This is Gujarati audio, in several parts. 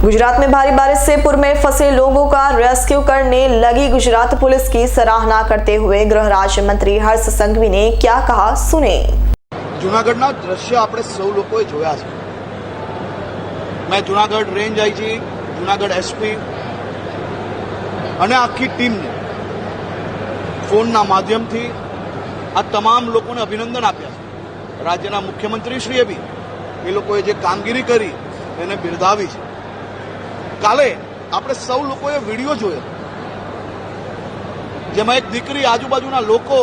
गुजरात में भारी बारिश से पूर्व में फंसे लोगों का रेस्क्यू करने लगी गुजरात पुलिस की सराहना करते हुए गृह राज्य मंत्री हर्ष संघवी ने क्या कहा, सुने। जूनागढ़ना दृश्य આપણે સૌ લોકોએ જોયા છે। मैं Junagadh range IG, Junagadh SP અને આખી ટીમને ફોનના માધ્યમથી આ તમામ લોકોને અભિનંદન આપ્યા છે। રાજ્યના મુખ્યમંત્રીશ્રીએ બી એ લોકોએ જે કામગીરી કરી એને બિરદાવી છે। કાલે આપણે સૌ લોકોએ વિડીયો જોયો જેમાં એક દીકરી આજુબાજુના લોકો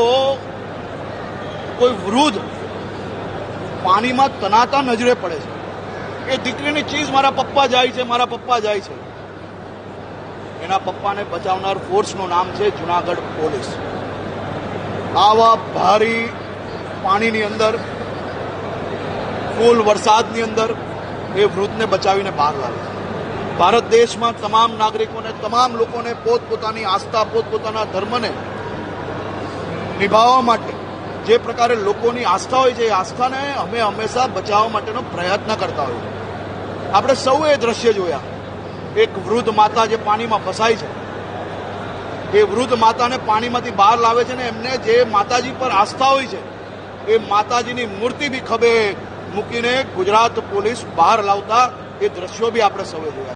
કોઈ વૃદ્ધ પાણીમાં તનાતા નજરે પડે છે। એ દીકરીની ચીજ મારા પપ્પા જાય છે, મારા પપ્પા જાય છે। એના પપ્પાને બચાવનાર ફોર્સનું નામ છે જૂનાગઢ પોલીસ। આવા ભારી પાણીની અંદર, ફૂલ વરસાદની અંદર એ વૃદ્ધને બચાવીને બહાર લાવે છે। ભારત દેશમાં તમામ નાગરિકોને, તમામ લોકોને પોતપોતાની આસ્થા, પોતપોતાના ધર્મને નિભાવવા માટે જે પ્રકારે લોકોની આસ્થા હોય છે એ આસ્થાને અમે હંમેશા બચાવવા માટેનો પ્રયત્ન કરતા હોઈએ છીએ। આપણે સૌએ દ્રશ્ય જોયા, એક વૃદ્ધ માતા જે પાણીમાં ફસાઈ છે, એ વૃદ્ધ માતાને પાણીમાંથી બહાર લાવે છે ને એમને જે માતાજી પર આસ્થા હોય છે એ માતાજીની મૂર્તિ બી ખભે મૂકીને ગુજરાત પોલીસ બહાર લાવતા એ દ્રશ્યો બી આપણે સૌએ જોયા।